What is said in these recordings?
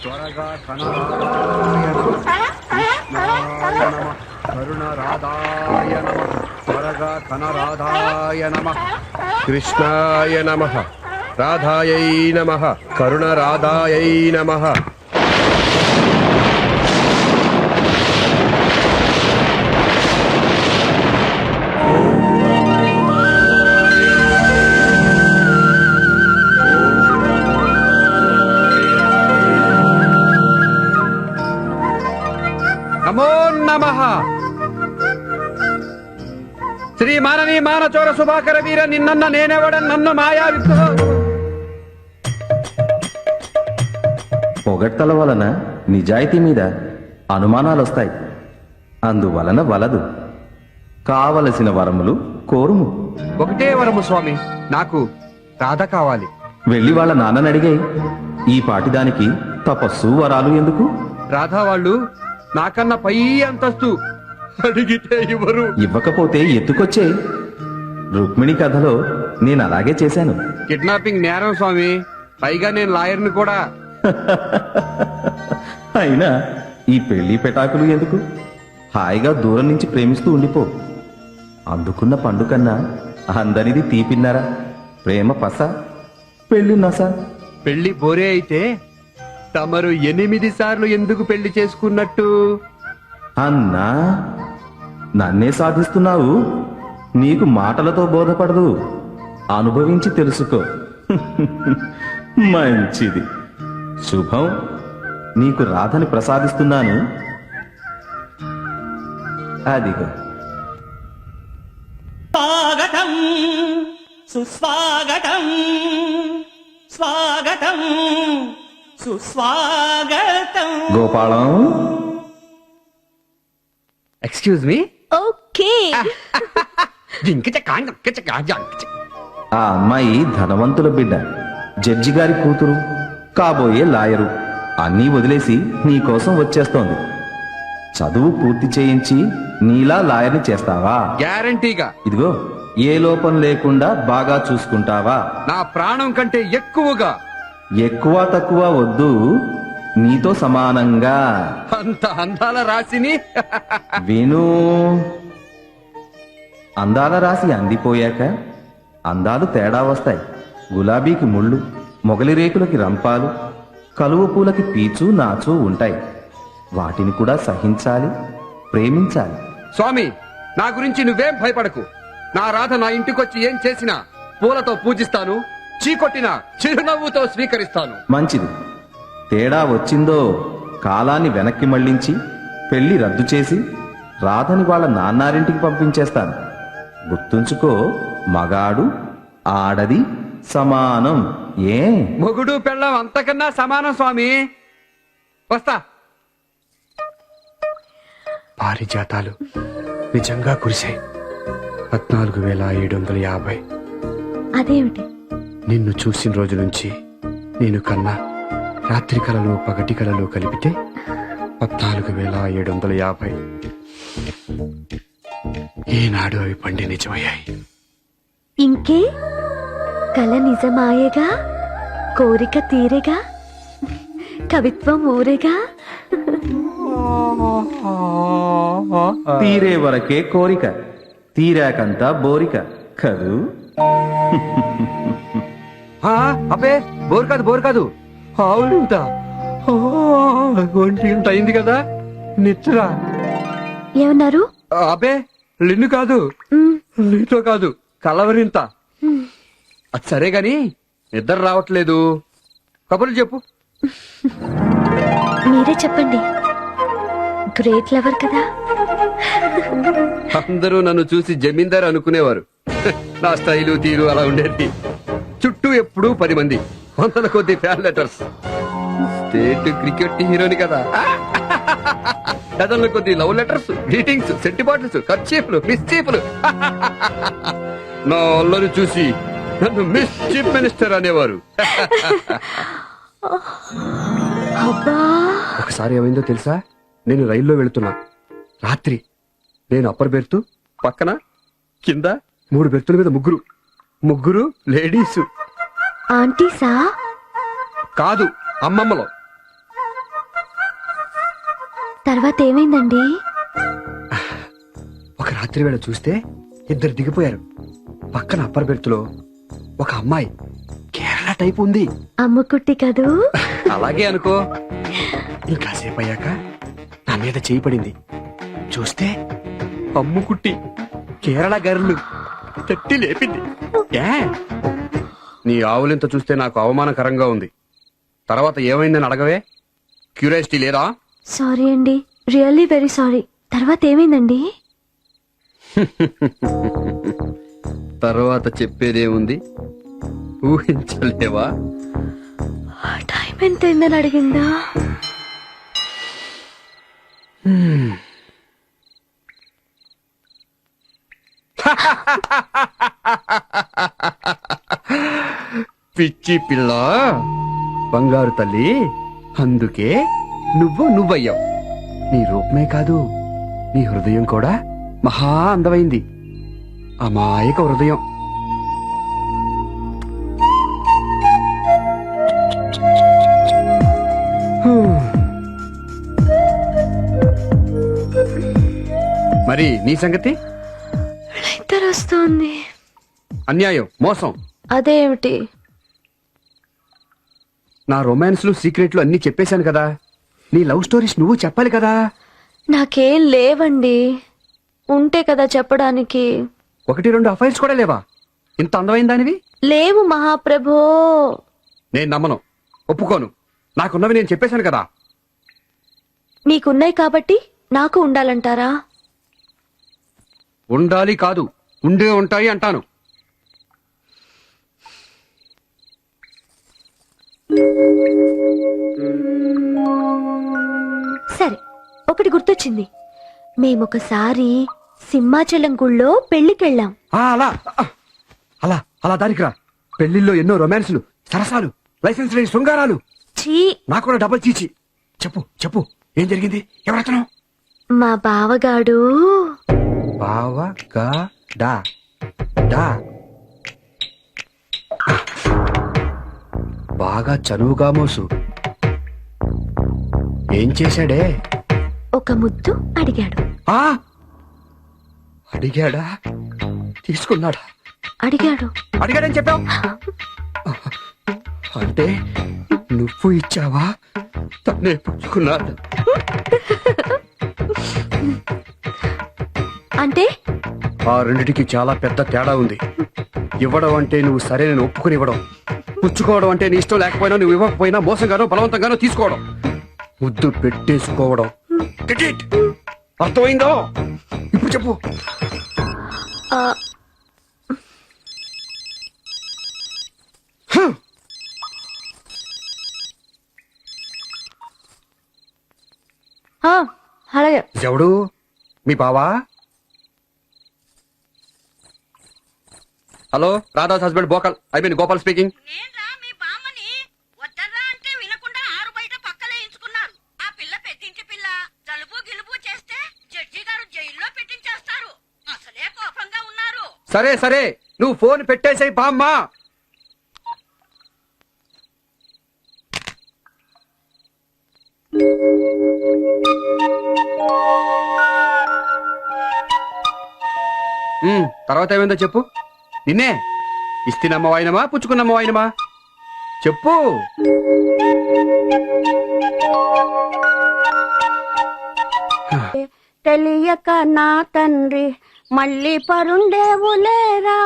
త్వరగా కనరాయ నమః కరుణ రాధాయ నమః త్వరగా కనరాధాయ నమః కృష్ణాయ నమః రాధాయై నమః కరుణ రాధాయై నమః. నమో నమః. శ్రీ మానవీ మానచోర సుభాకర వీర నిన్న నేనెవడ నన్ను మాయా పొగడ్తల వలన నిజాయితీ మీద అనుమానాలొస్తాయి. అందువలన వలదు. కావలసిన వరములు కోరుము. ఒకటే వరము స్వామి, నాకు రాధ కావాలి. వెళ్ళి వాళ్ళ నాన్నని అడిగే. ఈ పాటిదానికి తపస్సు వరాలు ఎందుకు? రాధా వాళ్ళు నాకన్నా పై అంతస్తు, అడిగితే ఇవ్వరు. ఇవ్వకపోతే ఎత్తుకొచ్చే. రుక్మిణి కథలో నేను అలాగే చేశాను. కిడ్నాపింగ్ నేరం స్వామి, పైగా నేను లాయర్ని కూడా. అయినా ఈ పెళ్లి పెటాకులు ఎందుకు? హాయిగా దూరం నుంచి ప్రేమిస్తూ ఉండిపో. అందుకున్న పండు కన్నా అందరిది తీపిన్నారా? ప్రేమ పస, పెళ్లి నస. పెళ్లి బోరే అయితే తమరు 8 సార్లు ఎందుకు పెళ్లి చేసుకున్నట్టు? అన్నా, నన్నే సాధిస్తున్నావు. నీకు మాటలతో బోధపడదు, అనుభవించి తెలుసుకో. మంచిది, శుభం. నీకు రాధని ప్రసాదిస్తున్నాను. అదిగో. స్వాగతం సుస్వాగతం, స్వాగతం సుస్వాగతం. Gopalam, excuse me. ఓకే. ఆ అమ్మాయి ధనవంతుల బిడ్డ, జడ్జి గారి కూతురు, కాబోయే లాయరు. అన్నీ వదిలేసి నీకోసం వచ్చేస్తోంది. చదువు పూర్తి చేయించి నీలా లాయర్ని చేస్తావా? గ్యారంటీగా. ఇదిగో, ఏ లోపం లేకుండా బాగా చూసుకుంటావా? నా ప్రాణం కంటే ఎక్కువగా. ఎక్కువ తక్కువ వద్దు, నీతో సమానంగా. అంత అందాల రాశిని. విను, అందాల రాశి అందిపోయాక అందాలు తేడా వస్తాయి. గులాబీకి ముళ్ళు, మొగలి రేకులకి రంపాలు, కలువ పూలకి పీచు నాచు ఉంటాయి. వాటిని కూడా సహించాలి, ప్రేమించాలి. స్వామి, నా గురించి నువ్వేం భయపడకు. నా రాధ నా ఇంటికొచ్చి ఏం చేసినా పూలతో పూజిస్తాను, చీకొట్టినా చిరునవ్వుతో స్వీకరిస్తాను. మంచిది. తేడా వచ్చిందో కాలాన్ని వెనక్కి మళ్లించి పెళ్లి రద్దు చేసి రాధని వాళ్ళ నాన్నారింటికి పంపించేస్తాను. గుర్తుంచుకో, మగాడు ఆడది సమానం. ఏ మొగుడు పెళ్ళం అంతకన్నా సమానం స్వామి. వస్తా. పారిజాతాలు నిజంగా కురిశాయి. 14,750. అదేమిటి? నిన్ను చూసిన రోజు నుంచి నేను కన్నా రాత్రి కళలు పగటి కళలు కలిపితే 14,750. ఈనాడు అవి పండి నిజమయ్యాయి. ఇంకే కల నిజమాయేగా, కోరిక తీరేగా, కవిత్వం ఊరేగా. తీరే వరకే కోరిక, తీరాకంతా బోరిక కదూ. అబ్బే, బోర్ కాదు ఆవులింత. ఒంటి గంట అయింది కదా, నిద్ర. ఏమన్నారు? అబ్బే, లిన్ను కాదు, నీతో కాదు, కలవరింత. అది సరే గాని నిద్ర రావట్లేదు. కబుర్లు చెప్పు. మీరే చెప్పండి, గ్రేట్ లవర్ కదా. అందరూ నన్ను చూసి జమీందార్ అనుకునేవారు. నా స్టైలు తీరు అలా ఉండేది. చుట్టూ ఎప్పుడూ 10 మంది, 100 కొద్ది ఫ్యాన్ లెటర్స్. స్టేట్ క్రికెట్ హీరోని కదా. డజన్ల కొద్ది లవ్ లెటర్స్, గ్రీటింగ్స్, సెంటి బాటిల్స్, కర్చీఫ్లు, మిస్చీఫ్లు. నా అల్లరి చూసి నన్ను మిస్ చీఫ్ మినిస్టర్ అనేవారు. ఒకసారి ఏమైందో తెలుసా? నేను రైల్లో వెళుతున్నా. రాత్రి. నేను అప్పర్ బెర్త్, పక్కన కింద 3 బెర్తుల మీద ముగ్గురు లేడీసు. ఆంటీసా? కాదు, అమ్మమ్మలో. తర్వాత ఏమైందండి? ఒక రాత్రి వేళ చూస్తే ఇద్దరు దిగిపోయారు. పక్కన అప్పర్ బెర్త్లో ఒక అమ్మాయి కేరళ టైప్ ఉంది. అమ్ముకుట్టి కదూ? అలాగే అనుకో. ఇంకాసేపు అయ్యాక నా మీద చేయి పడింది. చూస్తే అమ్ముకుట్టి కేరళ గర్లు తట్టి లేపింది. ఏ? నీ ఆవులింత చూస్తే నాకు అవమానకరంగా ఉంది. తర్వాత ఏమైందని అడగవే? క్యూరియాసిటీ లేదా? సారీ అండి, రియల్లీ వెరీ సారీ. తర్వాత ఏమైందండి? తర్వాత చెప్పేదేముంది, ఊహించలేవా? టైం ఎంత అయిందని అడిగిందా? పిచ్చి పిల్ల, బంగారు తల్లి, అందుకే నువ్వయ్యావు. నీ రూపమే కాదు, నీ హృదయం కూడా మహా అందమైంది. అమాయక హృదయం. మరి నీ సంగతి? ఇద్దరు వస్తోంది. అన్యాయం, మోసం. అదేమిటి? నా రొమాన్స్లు, సీక్రెట్లు అన్ని చెప్పేశాను కదా. నీ లవ్ స్టోరీస్ నువ్వు చెప్పాలి కదా. నాకేం లేవండి, ఉంటే కదా చెప్పడానికి. 1-2 అఫైర్స్ కూడా లేవా? ఇంత అందమైన దానివి. లేవు మహాప్రభో. నేను నమ్మను, ఒప్పుకోను. నాకున్నవి నేను చెప్పేశాను కదా. నీకున్నాయి కాబట్టి నాకు ఉండాలంటారా? ఉండాలి కాదు, ఉండే ఉంటాయి అంటాను. సరే, ఒకటి గుర్తొచ్చింది. మేమొకసారి సింహాచలం గుళ్ళో పెళ్లికెళ్ళాం. అలా అలా అలా దానికి రా. పెళ్లిల్లో ఎన్నో రొమాన్స్లు, సరసాలు, లైసెన్స్ లేని శృంగారాలు. ఛీ, నాకు కూడా డబల్ చీచి. చెప్పు చెప్పు, ఏం జరిగింది? ఎవరతను? మా బావగాడు. బావా గా డా డా బాగా చనువుగా మోసు. ఏం చేశాడే? ఒక ముద్దు అడిగాడు. ఆ అడిగాడా? తీసుకున్నాడా? అడిగాడు. అడిగాడని చెప్పావు అంటే నువ్వు ఇచ్చావా? తనే పుచ్చుకున్నాడు అంటే? ఆ రెండిటికి చాలా పెద్ద తేడా ఉంది. ఇవ్వడం అంటే నువ్వు సరే నేను ఒప్పుకుని ఇవ్వడం, పుచ్చుకోవడం అంటే నీ ఇష్టం లేకపోయినా నువ్వు ఇవ్వకపోయినా మోసంగానో బలవంతంగానో తీసుకోవడం, ముద్దు పెట్టేసుకోవడం. Get it? అర్థమైందో? ఇప్పుడు చెప్పు. ఆ, ఆ, అలాగే. ఎవడు? మీ బావా? హలో, రాధాస్ హస్బెండ్ బోకల్. I mean Gopal speaking. నేన్రా మీ బామ్మని. వద్దర్రా అంటే వినకుండా ఆరు బయట పక్కలేయించుకున్నారు. ఆ పిల్ల పెట్టించి పిల్ల జలుబు గిలుబు చేస్తే జడ్జి గారు జైల్లో పెట్టించేస్తారు. అసలే కోపంగా ఉన్నారు. సరే సరే, నువ్వు ఫోన్ పెట్టేసాయి బామ్మా. తర్వాత ఏమైందో చెప్పు. నిన్నే ఇస్తినమ్మ వాయినమా, పుచ్చుకున్నమ్మ వాయినమా? చెప్పు. తెలియక నా తండ్రి మళ్ళీ పరుండేవులేరా,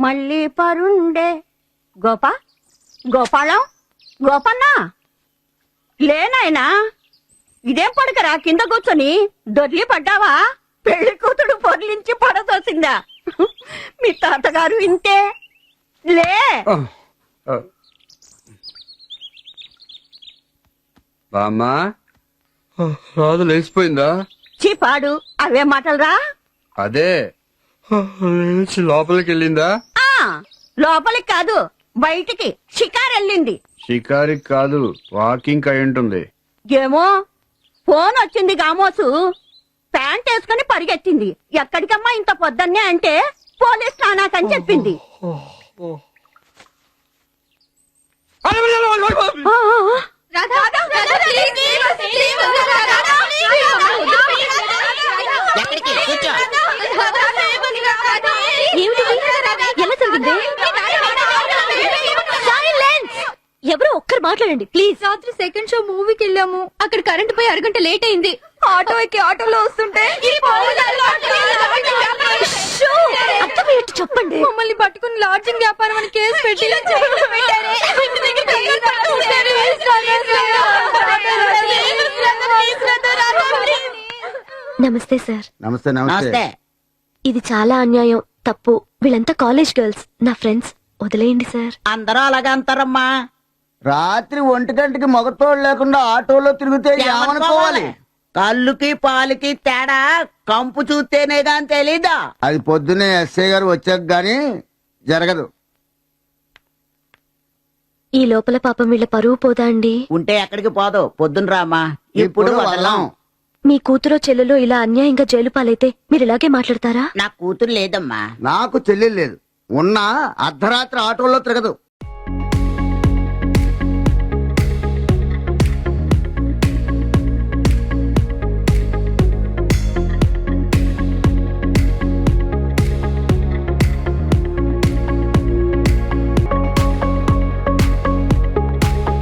మళ్ళీ పరుండే. గోపాలం, గోపన్నా లేనాయనా. ఇదేం పడకరా కింద కూర్చొని దొర్లి పడ్డావా? పెళ్లి కూతుడు పొర్లించి పడదోసిందా? మీ తాతగారు ఇంతే. లే. బామ్మా, రాదు లేచిపోయిందా? చీపాడు, అవే మాటలరా. అదే లేచి లోపలికి వెళ్ళిందా? లోపలికి కాదు, బయటికి షికారెళ్ళింది. షికారికి కాదు, వాకింగ్ అయి ఉంటుంది. ఏమో, ఫోన్ వచ్చింది గామోసు. ప్యాంట్ వేసుకుని పరిగెత్తింది. ఎక్కడికమ్మా ఇంత పొద్దున్నే అంటే పోలీస్ స్నానాకని చెప్పింది. ఎలా జరిగింది? Silence! ఎవరో ఒక్కరు మాట్లాడండి ప్లీజ్. రాత్రి సెకండ్ షో మూవీకి వెళ్ళాము. అక్కడ కరెంట్ పోయి అరగంట లేట్ అయింది. ఆటో ఎక్కి ఆటోలో వస్తుంటే షో! అర్థమయ్యేట్టు చెప్పండి. మమ్మల్ని పట్టుకుని లాడ్జింగ్ వ్యాపారం అని కేసు పెట్టి నమస్తే సార్. నమస్తే నమస్తే. ఇది చాలా అన్యాయం, తప్పు. వీళ్ళంతా కాలేజ్ గర్ల్స్, నా ఫ్రెండ్స్. వదిలేయండి సార్. అందరూ అలాగే అంటారమ్మా. రాత్రి 1 గంటకి మగతోడు లేకుండా ఆటోలో తిరిగితే ఏమనుకోవాలి? కళ్ళుకి పాలకి తేడా కంపు చూస్తేనే గాని తెలీదా? అది పొద్దున్నే ఎస్ఐ గారు వచ్చాక గాని జరగదు. ఈ లోపల పాపం వీళ్ళ పరువు పోదా అండి? ఉంటే ఎక్కడికి పోదు, పొద్దున రామా. ఇప్పుడు వదలం. మీ కూతురో చెల్లెలో ఇలా అన్యాయంగా జైలు పాలైతే మీరు ఇలాగే మాట్లాడతారా? నా కూతురు లేదమ్మా. నాకు చెల్లెలు లేదు. ఉన్నా అర్ధరాత్రి ఆటోలో తిరగదు.